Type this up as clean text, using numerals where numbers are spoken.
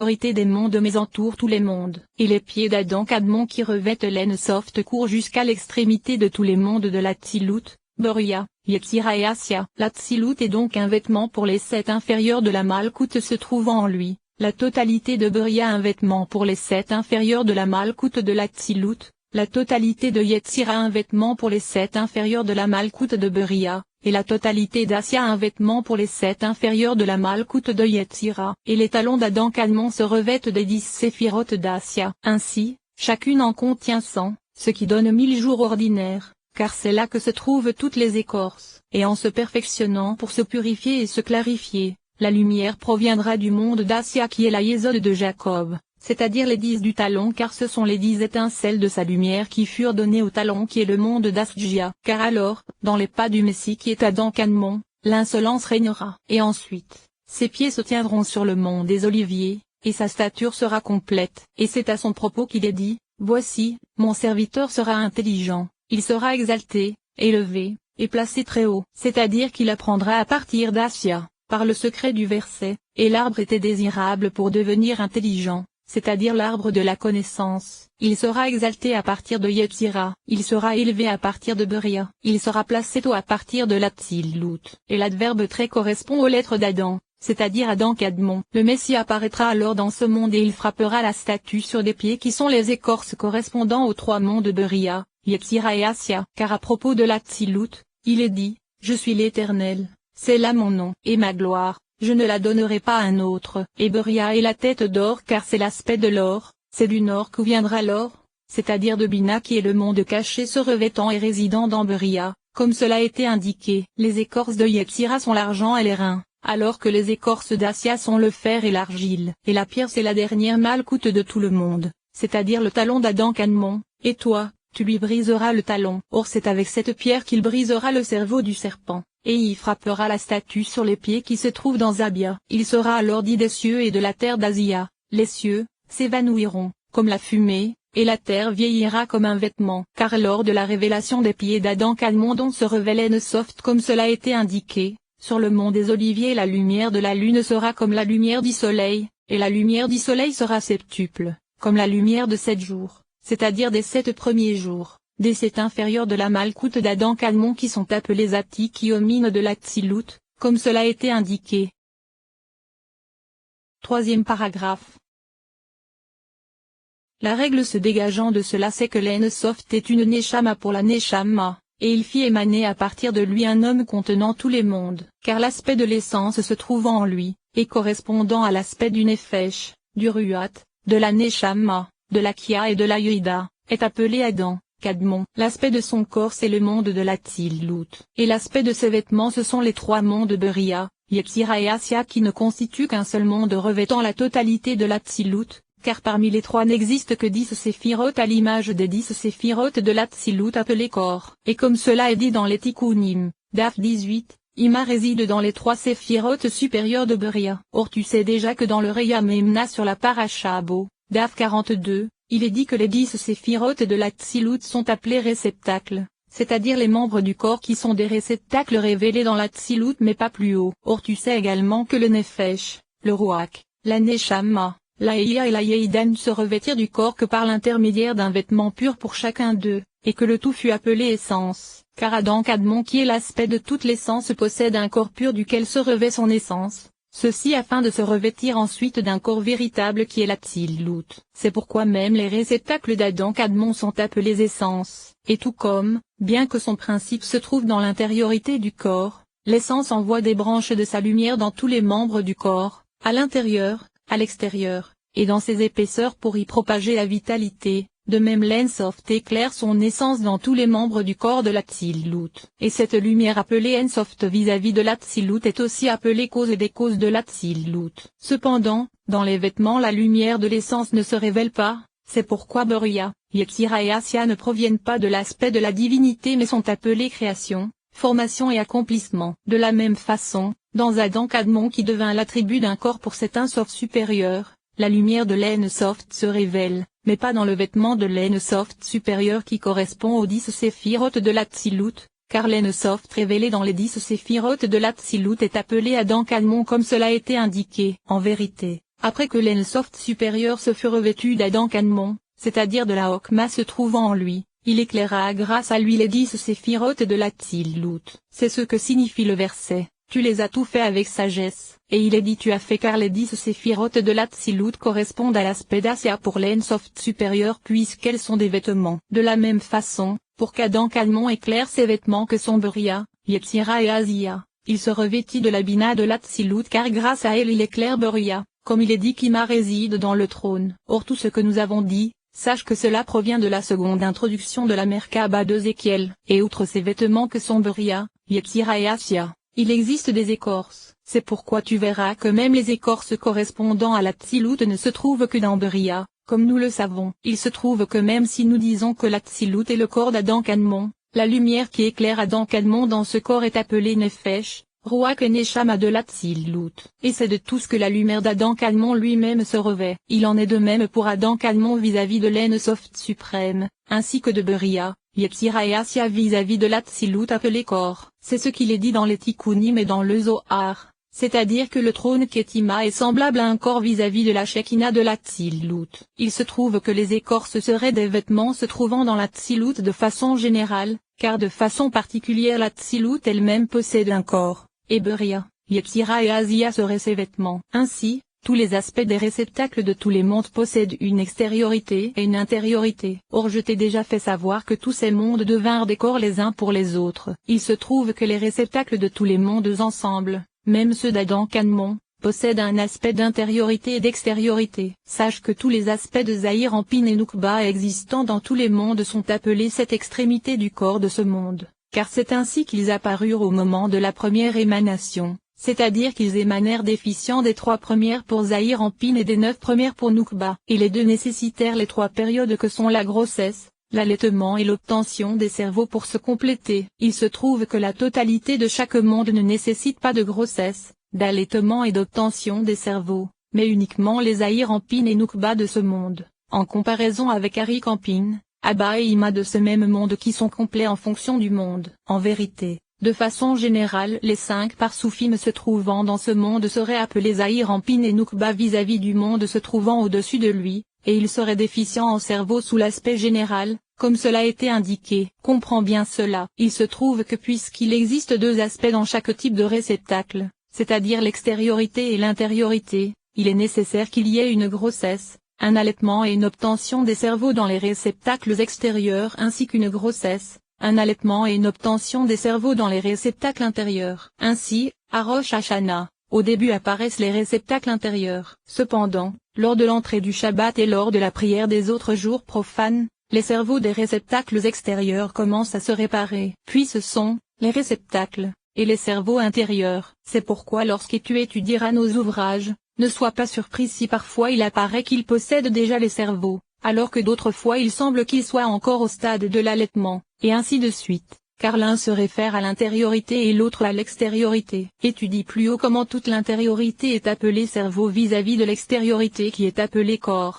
majorité des mondes mais entoure tous les mondes. Et les pieds d'Adam Kadmon qui revêtent l'Ensoft courent jusqu'à l'extrémité de tous les mondes de l'Atsilut, Beriah, Yetzira et Assia. L'Atsilut est donc un vêtement pour les 7 inférieurs de la Malkout se trouvant en lui. La totalité de Beriah un vêtement pour les 7 inférieurs de la Malkout de l'Atsilut. La totalité de Yetzira un vêtement pour les 7 inférieurs de la Malkout de Beriah, et la totalité d'Assia un vêtement pour les 7 inférieurs de la Malkout de Yetzira. Et les talons d'Adam Kadmon se revêtent des 10 séphirotes d'Assia. Ainsi, chacune en contient 100, ce qui donne 1000 jours ordinaires, car c'est là que se trouvent toutes les écorces. Et en se perfectionnant pour se purifier et se clarifier, la lumière proviendra du monde d'Assia qui est la Yésod de Jacob. C'est-à-dire les 10 du talon car ce sont les 10 étincelles de sa lumière qui furent données au talon qui est le monde d'Asgia. Car alors, dans les pas du Messie qui est Adam Kadmon, l'insolence régnera. Et ensuite, ses pieds se tiendront sur le mont des Oliviers, et sa stature sera complète. Et c'est à son propos qu'il est dit, voici, mon serviteur sera intelligent, il sera exalté, élevé, et placé très haut. C'est-à-dire qu'il apprendra à partir d'Assia, par le secret du verset, et l'arbre était désirable pour devenir intelligent. C'est-à-dire l'arbre de la connaissance. Il sera exalté à partir de Yetzira. Il sera élevé à partir de Beriah. Il sera placé haut à partir de l'Atsilut. Et l'adverbe très correspond aux lettres d'Adam, c'est-à-dire Adam Kadmon. Le Messie apparaîtra alors dans ce monde et il frappera la statue sur des pieds qui sont les écorces correspondant aux 3 mondes de Beriah, Yetzira et Assia. Car à propos de l'Atsilut, il est dit, je suis l'Éternel, c'est là mon nom, et ma gloire. Je ne la donnerai pas à un autre. Et Beriah est la tête d'or car c'est l'aspect de l'or, c'est du nord qu'où viendra l'or, c'est-à-dire de Bina qui est le monde caché se revêtant et résidant dans Beriah, comme cela a été indiqué. Les écorces de Yetzira sont l'argent et les reins, alors que les écorces d'Assia sont le fer et l'argile. Et la pierre c'est la dernière Malkout de tout le monde, c'est-à-dire le talon d'Adam Kadmon, et toi, tu lui briseras le talon. Or c'est avec cette pierre qu'il brisera le cerveau du serpent. Et y frappera la statue sur les pieds qui se trouvent dans Zabia. Il sera alors dit des cieux et de la terre d'Asia, les cieux s'évanouiront, comme la fumée, et la terre vieillira comme un vêtement. Car lors de la révélation des pieds d'Adam Kadmon dont se révèle Ensoft comme cela a été indiqué, sur le mont des Oliviers la lumière de la lune sera comme la lumière du soleil, et la lumière du soleil sera septuple, comme la lumière de 7 jours, c'est-à-dire des 7 premiers jours. Des 7 inférieurs de la Malkout d'Adam Kadmon qui sont appelés Atikiomines de l'Atsilut, comme cela a été indiqué. 3e paragraphe. La règle se dégageant de cela c'est que l'Ensoft est une Neshama pour la Neshama, et il fit émaner à partir de lui un homme contenant tous les mondes, car l'aspect de l'essence se trouvant en lui, et correspondant à l'aspect du Nefesh, du Ruat, de la Neshama, de la Kia et de la Yoïda, est appelé Adam Kadmon. L'aspect de son corps c'est le monde de l'Atsilut. Et l'aspect de ses vêtements ce sont les 3 mondes de Beriah, Yetzira et Assia qui ne constituent qu'un seul monde revêtant la totalité de l'Atsilut, car parmi les 3 n'existe que 10 séphirotes à l'image des 10 séphirotes de l'Atsilut appelés corps. Et comme cela est dit dans les Tikkunim, Daf 18, Ima réside dans les 3 séphirotes supérieures de Beriah. Or tu sais déjà que dans le Reya Memna sur la Paracha Abo, Daf 42, il est dit que les 10 séphirotes de l'Atsilut sont appelés réceptacles, c'est-à-dire les membres du corps qui sont des réceptacles révélés dans l'Atsilut mais pas plus haut. Or tu sais également que le Nefesh, le Ruach, la Neshama, la Eya et la Yeïda ne se revêtirent du corps que par l'intermédiaire d'un vêtement pur pour chacun d'eux, et que le tout fut appelé essence, car Adam Kadmon qui est l'aspect de toute l'essence possède un corps pur duquel se revêt son essence. Ceci afin de se revêtir ensuite d'un corps véritable qui est l'Atsilut. C'est pourquoi même les réceptacles d'Adam Kadmon sont appelés essences. Et tout comme, bien que son principe se trouve dans l'intériorité du corps, l'essence envoie des branches de sa lumière dans tous les membres du corps, à l'intérieur, à l'extérieur, et dans ses épaisseurs pour y propager la vitalité. De même l'Ensoft éclaire son essence dans tous les membres du corps de l'Atsilut. Et cette lumière appelée Ensoft vis-à-vis de l'Atsilut est aussi appelée cause des causes de l'Atsilut. Cependant, dans les vêtements la lumière de l'essence ne se révèle pas, c'est pourquoi Beriah, Yetzira et Assia ne proviennent pas de l'aspect de la divinité mais sont appelés création, formation et accomplissement. De la même façon, dans Adam Kadmon qui devint l'attribut d'un corps pour cet Ensoft supérieur, la lumière de l'Ensoft se révèle, mais pas dans le vêtement de l'Ensoft supérieur qui correspond aux 10 séphirotes de l'Atsilut, car l'Ensoft révélé dans les 10 séphirotes de l'Atsilut est appelé Adam Kadmon comme cela a été indiqué. En vérité, après que l'Ensoft supérieur se fut revêtu d'Adam Kadmon, c'est-à-dire de la Hokma se trouvant en lui, il éclaira grâce à lui les 10 séphirotes de l'Atsilut. C'est ce que signifie le verset, tu les as tout fait avec sagesse, et il est dit tu as fait car les 10 séphirotes de l'Atsilut correspondent à l'aspect d'Asia pour l'Ensoft supérieur puisqu'elles sont des vêtements. De la même façon, pour qu'Adam Kadmon éclaire ses vêtements que sont Beria, Yetzira et Asia, il se revêtit de la Bina de l'Atsilut car grâce à elle il éclaire Beria, comme il est dit qu'Ima réside dans le trône. Or tout ce que nous avons dit, sache que cela provient de la seconde introduction de la Merkaba d'Ézéchiel. Et outre ces vêtements que sont Beria, Yetzira et Asia, il existe des écorces. C'est pourquoi tu verras que même les écorces correspondant à l'Atsilut ne se trouvent que dans Beria, comme nous le savons. Il se trouve que même si nous disons que l'Atsilut est le corps d'Adam Kadmon, la lumière qui éclaire Adam Kadmon dans ce corps est appelée Nefesh, Ruach et Neshama de l'Atsilut. Et c'est de tout ce que la lumière d'Adam Kadmon lui-même se revêt. Il en est de même pour Adam Kadmon vis-à-vis de l'Ensoft suprême, ainsi que de Beria, Yetzira et Asia vis-à-vis de l'Atsilut appelé corps. C'est ce qu'il est dit dans les Tikkunim et dans le Zohar, c'est-à-dire que le trône Ketima est semblable à un corps vis-à-vis de la Shekinah de l'Atsilut. Il se trouve que les écorces seraient des vêtements se trouvant dans l'Atsilut de façon générale, car de façon particulière l'Atsilut elle-même possède un corps. Et Beria, Yetzira et Asia seraient ses vêtements. Ainsi, tous les aspects des réceptacles de tous les mondes possèdent une extériorité et une intériorité. Or je t'ai déjà fait savoir que tous ces mondes devinrent des corps les uns pour les autres. Il se trouve que les réceptacles de tous les mondes ensemble, même ceux d'Adam Kadmon, possèdent un aspect d'intériorité et d'extériorité. Sache que tous les aspects de Zahir Anpin et Nukba existant dans tous les mondes sont appelés cette extrémité du corps de ce monde. Car c'est ainsi qu'ils apparurent au moment de la première émanation, c'est-à-dire qu'ils émanèrent déficients des 3 premières pour Zahir Anpin et des 9 premières pour Nukba. Et les 2 nécessitèrent les 3 périodes que sont la grossesse, l'allaitement et l'obtention des cerveaux pour se compléter. Il se trouve que la totalité de chaque monde ne nécessite pas de grossesse, d'allaitement et d'obtention des cerveaux, mais uniquement les Zahir Anpin et Nukba de ce monde, en comparaison avec Arik Anpin, Abba et Ima de ce même monde qui sont complets en fonction du monde. En vérité, de façon générale les 5 parsoufim se trouvant dans ce monde seraient appelés Zahir Anpin et Nukba vis-à-vis du monde se trouvant au-dessus de lui, et ils seraient déficients en cerveau sous l'aspect général, comme cela a été indiqué. Comprends bien cela. Il se trouve que puisqu'il existe 2 aspects dans chaque type de réceptacle, c'est-à-dire l'extériorité et l'intériorité, il est nécessaire qu'il y ait une grossesse, un allaitement et une obtention des cerveaux dans les réceptacles extérieurs ainsi qu'une grossesse, un allaitement et une obtention des cerveaux dans les réceptacles intérieurs. Ainsi, à Rosh Hashanah, au début apparaissent les réceptacles intérieurs. Cependant, lors de l'entrée du Shabbat et lors de la prière des autres jours profanes, les cerveaux des réceptacles extérieurs commencent à se réparer. Puis ce sont, les réceptacles, et les cerveaux intérieurs. C'est pourquoi lorsque tu étudieras nos ouvrages, ne sois pas surpris si parfois il apparaît qu'il possède déjà les cerveaux, alors que d'autres fois il semble qu'il soit encore au stade de l'allaitement, et ainsi de suite, car l'un se réfère à l'intériorité et l'autre à l'extériorité. Étudie plus haut comment toute l'intériorité est appelée cerveau vis-à-vis de l'extériorité qui est appelée corps.